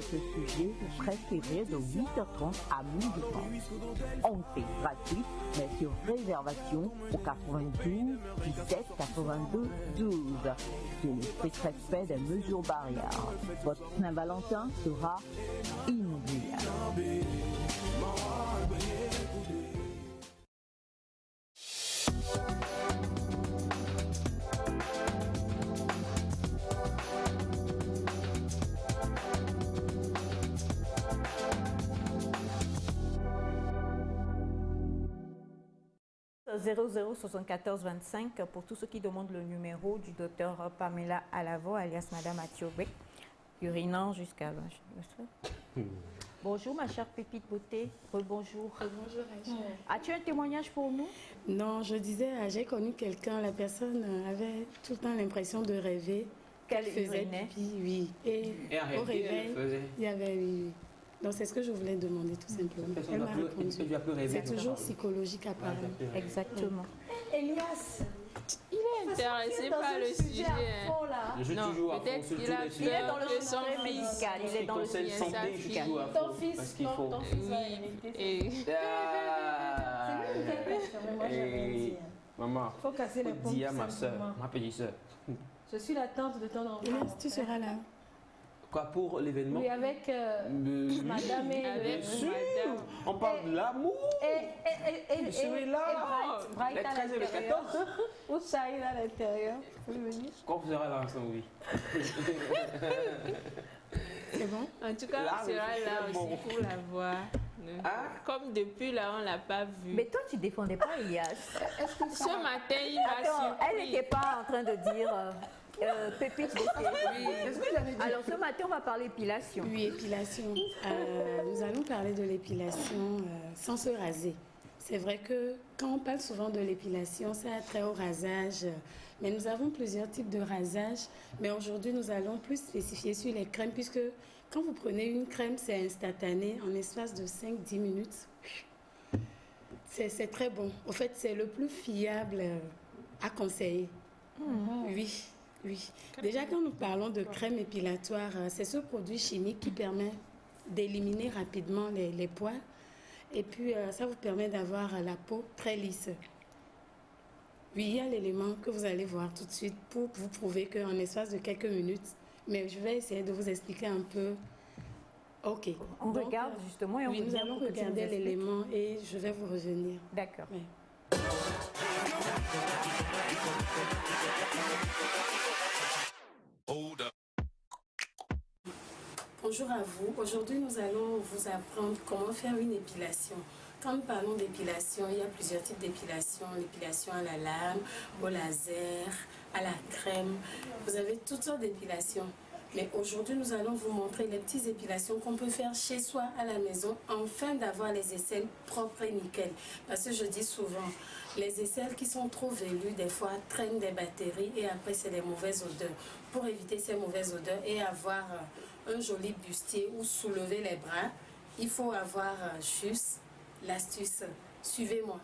sur ce sujet le 13 février de 8h30 à 12h30. Entrée gratuite, mais sur réservation au 92 17 82 12. C'est le strict respect des mesures barrières. Votre Saint-Valentin sera inoubliable. 007425 pour tous ceux qui demandent le numéro du docteur Pamela Alavo, alias Madame Athiobé, urinant jusqu'à... Bonjour ma chère Pépite Beauté, rebonjour. Bonjour Rachel. As-tu un témoignage pour nous? Non, je disais, j'ai connu quelqu'un, la personne avait tout le temps l'impression de rêver. Qu'elle faisait urinait? pipi, oui. Et au réveil, il y avait, oui. Donc c'est ce que je voulais demander tout simplement. Elle m'a répondu. C'est toujours psychologique apparemment. Exactement. Elias, Il est intéressé par le sujet. Je suis toujours à fond peut-être sur qu'il tous a les peur sujets. Dans le que son secret fils. médical, il est dans le Conseil secret santé, je suis médical. toujours à ton fond. fils, Parce qu'il faut. ton fils a Oui, hérité. et Ah, C'est lui qui a confirmé, moi j'ai rien dit. Maman, Faut casser les pompes dis à ma soeur, simplement. ma petite soeur. Je suis la tante de ton enfant. Elias, tu seras là. Quoi pour l'événement? Oui, avec madame et... avec sûr. madame. On parle de l'amour. Et Je serai là. Bright Les à 13 et le l'intérieur. 14. Ou Saïd à l'intérieur. Vous pouvez venir? Quand vous serez là ensemble, oui. C'est bon? En tout cas, Là, on sera là c'est aussi bon. pour la voir. Ah. Comme depuis là, on ne l'a pas vu. Mais toi, tu défendais pas Elias. Ce matin, il m'a Attends, elle surpris. n'était pas en train de dire Pépite Beauté. Qu'est-ce que j'avais dit? Alors ce matin, on va parler épilation. Oui, épilation. Nous allons parler de l'épilation sans se raser. C'est vrai que quand on parle souvent de l'épilation, ça a trait au rasage. Mais nous avons plusieurs types de rasage. Mais aujourd'hui, nous allons plus spécifier sur les crèmes, puisque quand vous prenez une crème, c'est instantané, en espace de 5-10 minutes. C'est très bon. En fait, c'est le plus fiable à conseiller. Oui, oui. Déjà, quand nous parlons de crème épilatoire, c'est ce produit chimique qui permet d'éliminer rapidement les poils. Et puis, ça vous permet d'avoir la peau très lisse. Oui, il y a l'élément que vous allez voir tout de suite pour vous prouver qu'en espace de quelques minutes, mais je vais essayer de vous expliquer un peu. Ok. On Donc, regarde justement et on oui, nous revient allons pour que tu nous regarder expliques. l'élément et je vais vous revenir. D'accord. Ouais. Bonjour à vous. Aujourd'hui, nous allons vous apprendre comment faire une épilation. Quand nous parlons d'épilation, il y a plusieurs types d'épilation. L'épilation à la lame, au laser, à la crème. Vous avez toutes sortes d'épilations. Mais aujourd'hui, nous allons vous montrer les petites épilations qu'on peut faire chez soi à la maison afin d'avoir les aisselles propres et nickel. Parce que je dis souvent, les aisselles qui sont trop velues, des fois, traînent des bactéries et après, c'est des mauvaises odeurs. Pour éviter ces mauvaises odeurs et avoir un joli bustier ou soulever les bras, il faut avoir juste l'astuce. Suivez-moi.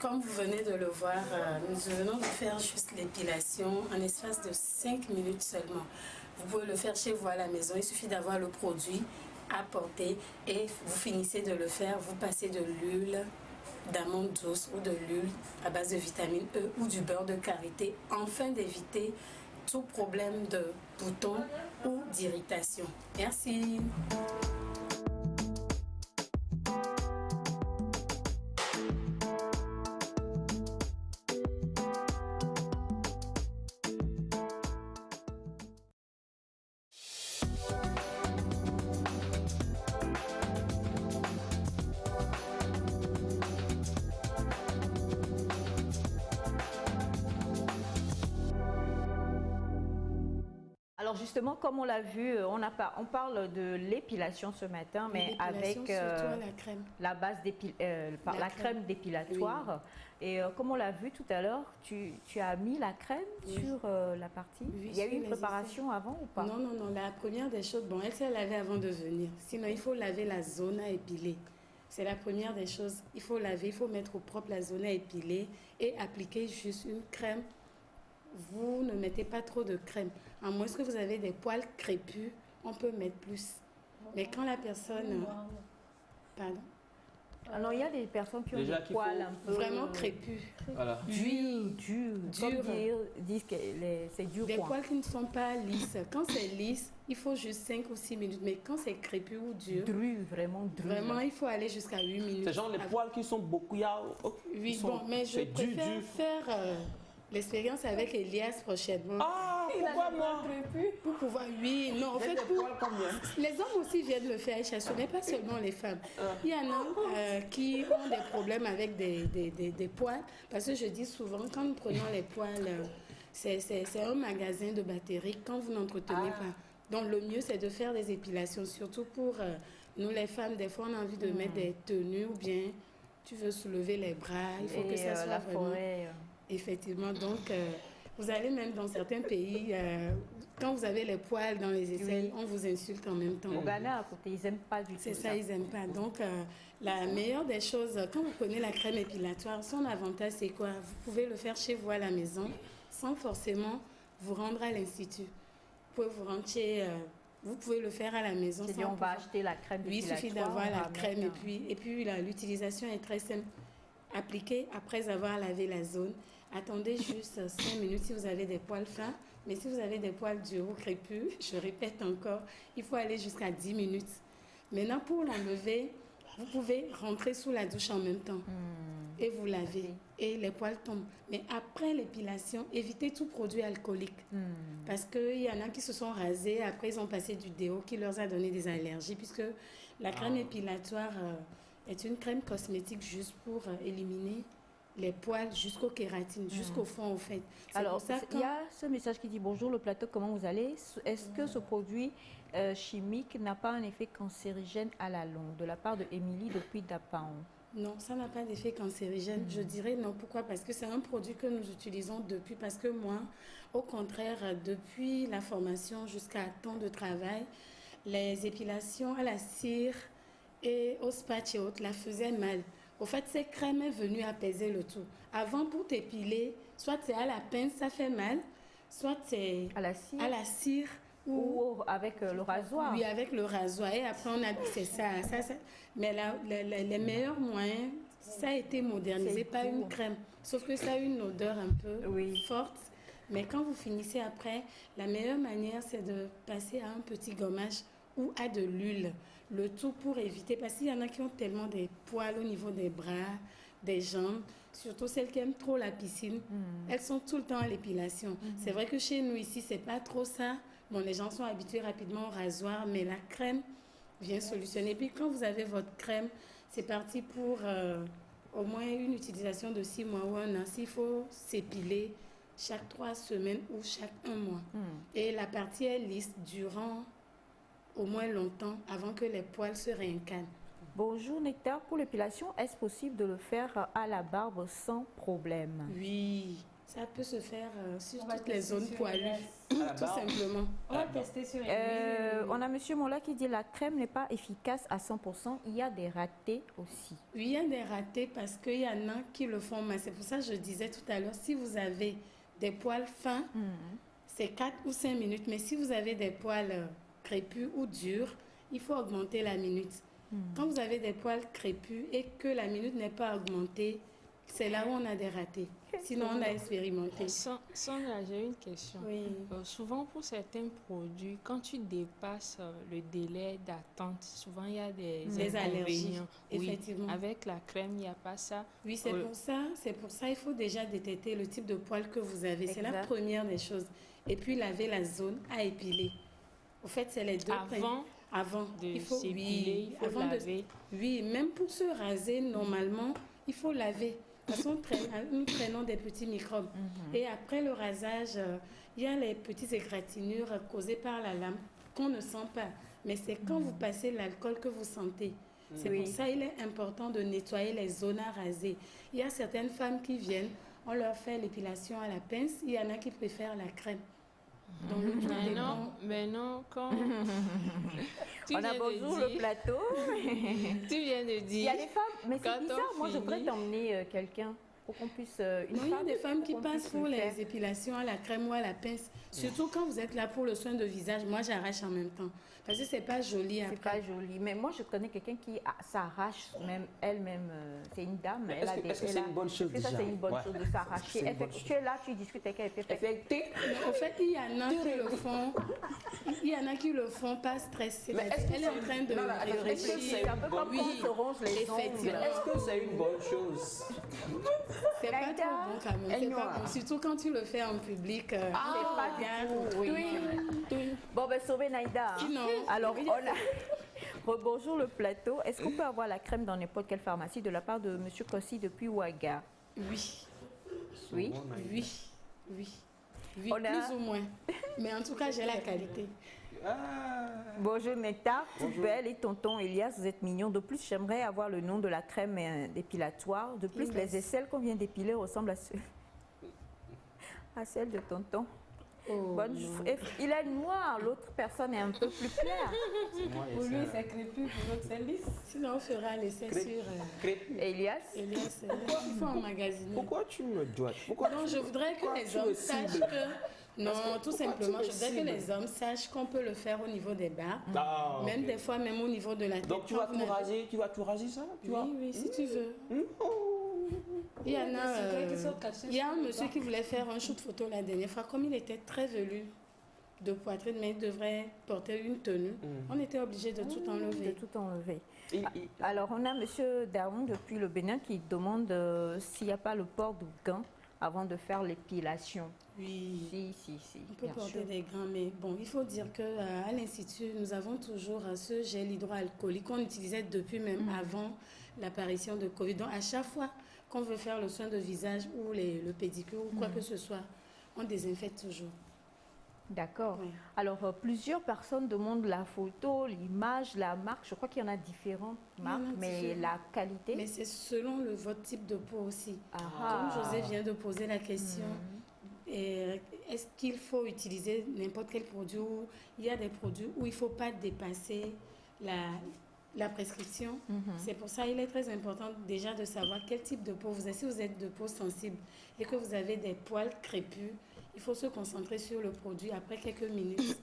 Comme vous venez de le voir, nous venons de faire juste l'épilation en espace de 5 minutes seulement. Vous pouvez le faire chez vous à la maison, il suffit d'avoir le produit à porter et vous finissez de le faire, vous passez de l'huile d'amande douce ou de l'huile à base de vitamine E ou du beurre de karité afin d'éviter tout problème de boutons ou d'irritation. Merci. Alors justement, comme on l'a vu, on parle de l'épilation ce matin, mais avec la base la crème dépilatoire. Oui. Et comme on l'a vu tout à l'heure, tu as mis la crème sur la partie. Oui, il y a eu une préparation avant ou pas? Non, non, non. La première des choses, bon, elle s'est lavée avant de venir. Sinon, il faut laver la zone à épiler. C'est la première des choses. Il faut laver, il faut mettre au propre la zone à épiler et appliquer juste une crème. Vous ne mettez pas trop de crème. À moins que vous avez des poils crépus, on peut mettre plus. Mais quand la personne... Pardon? Alors, il y a des personnes qui ont des poils un peu... Vraiment crépus. Voilà. Dur. Disent que c'est dur. Des poils qui ne sont pas lisses. Quand c'est lisse, il faut juste 5 ou 6 minutes. Mais quand c'est crépus ou dur... Vraiment dur. Vraiment, il faut aller jusqu'à 8 minutes. C'est genre les poils qui sont beaucoup... Oui, bon, mais je préfère faire... l'expérience avec Elias prochainement. Ah, pourquoi moi? Pour pouvoir, oui, non, en fait, les hommes aussi viennent le faire, ce n'est pas seulement les femmes. Il y en a qui ont des problèmes avec des poils, parce que je dis souvent, quand nous prenons les poils, c'est un magasin de batteries quand vous n'entretenez pas. Donc le mieux, c'est de faire des épilations, surtout pour nous les femmes. Des fois, on a envie de mettre des tenues ou bien tu veux soulever les bras, il faut que ça soit vraiment... Effectivement, donc vous allez même dans certains pays, quand vous avez les poils dans les aisselles, on vous insulte en même temps. Au Ghana, à côté, ils n'aiment pas du tout. C'est ça, ils n'aiment pas. Donc, la meilleure des choses, quand vous prenez la crème épilatoire, son avantage, c'est quoi? Vous pouvez le faire chez vous à la maison, sans forcément vous rendre à l'institut. Vous pouvez vous rendre chez... vous pouvez le faire à la maison. C'est-à-dire, on va acheter la crème dépilatoire. Oui, il suffit d'avoir la crème et puis l'utilisation est très simple. Appliquez après avoir lavé la zone. Attendez juste 5 minutes si vous avez des poils fins. Mais si vous avez des poils durs ou crépus, je répète encore, il faut aller jusqu'à 10 minutes. Maintenant, pour l'enlever, vous pouvez rentrer sous la douche en même temps. Et vous lavez. Et les poils tombent. Mais après l'épilation, évitez tout produit alcoolique. Parce qu'il y en a qui se sont rasés, après ils ont passé du déo qui leur a donné des allergies. Puisque la crème épilatoire est une crème cosmétique juste pour éliminer les poils jusqu'aux kératines, jusqu'au fond, au fait. Alors, il y a ce message qui dit « Bonjour le plateau, comment vous allez? Est-ce que ce produit chimique n'a pas un effet cancérigène à la longue ?» De la part de Émilie depuis Dapao. Non, ça n'a pas d'effet cancérigène. Je dirais non. Pourquoi? Parce que c'est un produit que nous utilisons depuis. Parce que moi, au contraire, depuis la formation jusqu'à temps de travail, les épilations à la cire et au spatch et autres la faisaient mal. Au fait, cette crème est venue apaiser le tout. Avant, pour t'épiler, soit c'est à la pince, ça fait mal, soit c'est à la cire ou avec le rasoir. Oui, avec le rasoir. Et après, on a dit c'est ça. Mais les meilleurs moyens, ça a été modernisé par une crème. Sauf que ça a une odeur un peu forte. Mais quand vous finissez après, la meilleure manière, c'est de passer à un petit gommage ou à de l'huile. Le tout pour éviter, parce qu'il y en a qui ont tellement des poils au niveau des bras, des jambes, surtout celles qui aiment trop la piscine, elles sont tout le temps à l'épilation. C'est vrai que chez nous ici, c'est pas trop ça. Bon, les gens sont habitués rapidement au rasoir, mais la crème vient solutionner. Puis quand vous avez votre crème, c'est parti pour au moins une utilisation de 6 mois ou 1 an. S'il faut s'épiler chaque 3 semaines ou chaque 1 mois. Et la partie est lisse durant au moins longtemps avant que les poils se réincarnent. Bonjour Nectar, pour l'épilation, est-ce possible de le faire à la barbe sans problème? Oui, Ça peut se faire sur toutes les zones poilues, tout simplement. On va tester sur on a Monsieur Mola qui dit la crème n'est pas efficace à 100%. Il y a des ratés aussi. Oui, il y a des ratés parce qu'il y en a qui le font mal. C'est pour ça que je disais tout à l'heure, si vous avez des poils fins, c'est 4 ou 5 minutes. Mais si vous avez des poils crépus ou durs, il faut augmenter la minute. Quand vous avez des poils crépus et que la minute n'est pas augmentée, c'est là où on a des ratés. Sinon, on a expérimenté. Sandra, j'ai une question. Oui. Souvent, pour certains produits, quand tu dépasses le délai d'attente, souvent il y a des allergies. Oui, Effectivement. avec la crème, il n'y a pas ça. Oui, c'est pour ça il faut déjà détecter le type de poils que vous avez. C'est la première des choses. Et puis, laver la zone à épiler. Au fait, c'est les deux avant de s'épiler, il faut laver. Oui, même pour se raser, normalement, il faut laver. Parce qu'on nous prenons des petits microbes. Et après le rasage, il y a les petites égratignures causées par la lame qu'on ne sent pas. Mais c'est quand vous passez l'alcool que vous sentez. C'est pour ça qu'il est important de nettoyer les zones à raser. Il y a certaines femmes qui viennent, on leur fait l'épilation à la pince. Il y en a qui préfèrent la crème. Donc, mais non, quand... On a bonjour le plateau. Tu viens de dire... Il y a des femmes, mais c'est bizarre, moi je voudrais t'emmener quelqu'un pour qu'on puisse... il y a des femmes qui passent pour les épilations à la crème ou à la pince. Surtout quand vous êtes là pour le soin de visage, moi j'arrache en même temps. Parce que c'est pas joli après. C'est pas joli, mais moi je connais quelqu'un qui s'arrache même elle-même. C'est une dame. Est-ce que c'est une bonne chose déjà? Ça c'est une bonne chose de s'arracher. Tu es là, tu discutes avec elle. En fait, il y en a qui le font. Il y en a qui le font pas stressé. Elle est en train de réfléchir. C'est un peu comme quand on se ronge les ongles. Est-ce que c'est une bonne chose? C'est pas trop bon quand même. C'est pas bon. Surtout quand tu le fais en public. C'est pas bien. Bon, ben sauver Naïda. Sinon, alors, on a... Rebonjour le plateau. Est-ce qu'on peut avoir la crème dans n'importe quelle pharmacie de la part de M. Kossi depuis Ouaga? Oui. Oui? Oui. Plus ou moins. Mais en tout cas, j'ai la qualité. Bonjour Nectar, toute belle et tonton Elias, vous êtes mignons. De plus, j'aimerais avoir le nom de la crème dépilatoire. De plus, les aisselles qu'on vient d'épiler ressemblent à celles de tonton. Il est noir, l'autre personne est un peu plus claire. Pour lui, c'est crépus, pour l'autre, c'est lisse. Sinon, on fera l'essai sur Elias. Il faut emmagasiner. Pourquoi tu me dois? Non, je voudrais que les hommes sachent que... Non, tout simplement, je voudrais que les hommes sachent qu'on peut le faire au niveau des bas. Même des fois, même au niveau de la tête. Donc, tu vas tout raser, ça? Oui, si tu veux. Il y a un monsieur qui voulait faire un shoot photo la dernière fois. Comme il était très velu de poitrine, mais il devrait porter une tenue, on était obligé de tout enlever. Alors, on a monsieur Daoun depuis le Bénin qui demande s'il n'y a pas le port de gants avant de faire l'épilation. Oui. Si. On peut porter des gants, mais bon, il faut dire qu'à l'Institut, nous avons toujours ce gel hydroalcoolique qu'on utilisait depuis même avant l'apparition de Covid. Donc, à chaque fois qu'on veut faire le soin de visage ou le pédicure ou quoi que ce soit, on désinfecte toujours. D'accord. Oui. Alors, plusieurs personnes demandent la photo, l'image, la marque. Je crois qu'il y en a différentes marques, mais la qualité... Mais c'est selon votre type de peau aussi. Comme José vient de poser la question, est-ce qu'il faut utiliser n'importe quel produit? Il y a des produits où il ne faut pas dépasser la prescription. C'est pour ça qu'il est très important déjà de savoir quel type de peau vous êtes. Si vous êtes de peau sensible et que vous avez des poils crépus, il faut se concentrer sur le produit après quelques minutes.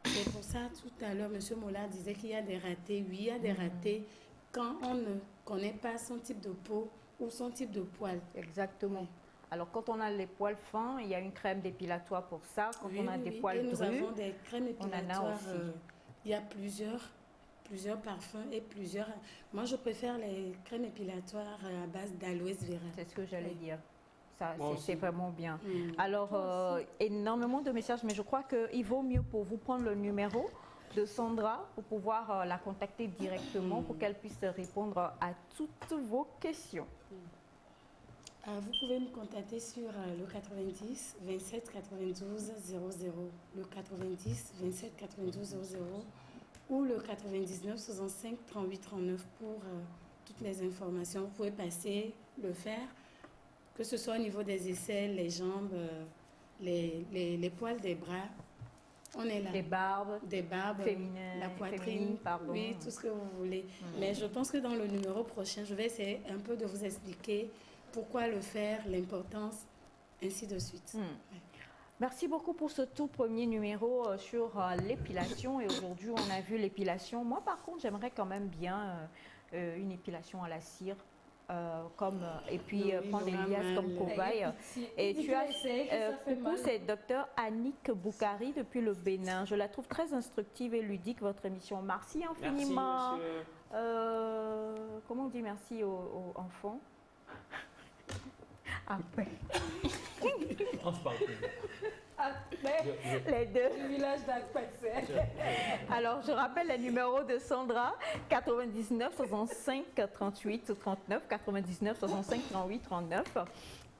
C'est pour ça, tout à l'heure, M. Mola disait qu'il y a des ratés. Oui, il y a des ratés quand on ne connaît pas son type de peau ou son type de poils. Exactement. Alors, quand on a les poils fins, il y a une crème dépilatoire pour ça. Quand on a des poils drus, nous avons des crèmes épilatoires. Il y a plusieurs parfums et plusieurs... Moi, je préfère les crèmes épilatoires à base d'aloe vera. C'est ce que j'allais dire. Ça, c'est vraiment bien. Alors, énormément de messages, mais je crois qu'il vaut mieux pour vous prendre le numéro de Sandra pour pouvoir la contacter directement pour qu'elle puisse répondre à toutes vos questions. Vous pouvez me contacter sur le 90 27 92 00, le 90 27 92 00 ou le 99 65 38 39 pour toutes les informations. Vous pouvez passer, le faire. que ce soit au niveau des aisselles, les jambes, les poils des bras. On est là. Des barbes, la poitrine, oui, tout ce que vous voulez. Mais je pense que dans le numéro prochain, je vais essayer un peu de vous expliquer pourquoi le faire, l'importance, ainsi de suite. Ouais. Merci beaucoup pour ce tout premier numéro sur l'épilation. Et aujourd'hui, on a vu l'épilation. Moi, par contre, j'aimerais quand même bien une épilation à la cire. Et puis prendre Elias comme cobaye. Et tu as coucou, c'est Dr Annick Boukari depuis le Bénin. Je la trouve très instructive et ludique, votre émission. Merci infiniment. Merci, comment on dit merci aux enfants? Après. On se parle. Les deux. Du village d'Akpetsé. Alors, je rappelle les numéros de Sandra, 99 65 38 39, 99 65 38 39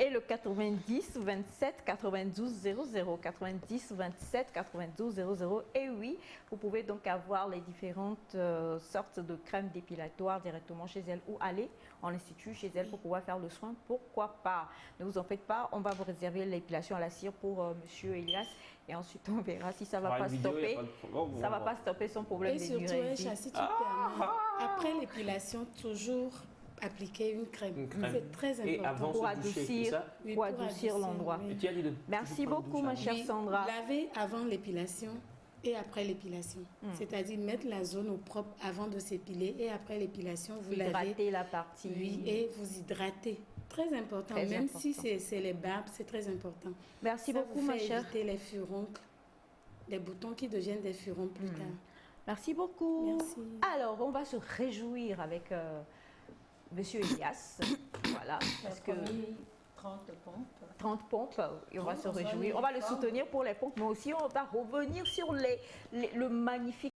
et le 90 27 92 00, 90 27 92 00. Et oui, vous pouvez donc avoir les différentes sortes de crèmes dépilatoires directement chez elle ou aller en institut chez elle pour pouvoir faire le soin. Pourquoi pas? Ne vous en faites pas, on va vous réserver l'épilation à la cire pour Monsieur Elias et ensuite on verra si ça ne va pas stopper. Ça va pas stopper son problème de durée. Et surtout, Echa, si tu permets, après l'épilation, toujours appliquer une crème. C'est très important. Et avant pour se doucher, adoucir, pour adoucir l'endroit. Oui. Merci beaucoup, ma chère Sandra. Laver avant l'épilation et après l'épilation. C'est-à-dire mettre la zone au propre avant de s'épiler et après l'épilation, vous lavez. Hydrater la partie. Oui, et vous hydratez. Très important. Très Même important. si c'est les barbes, c'est très important. Merci ça beaucoup, vous ma fait chère. éviter les furoncles, les boutons qui deviennent des furoncles plus tard. Merci beaucoup. Merci. Alors, on va se réjouir avec Monsieur Elias. Voilà. Parce que 30 pompes. 30 pompes, et on va se réjouir. On va le soutenir pour les pompes, mais aussi on va revenir sur le magnifique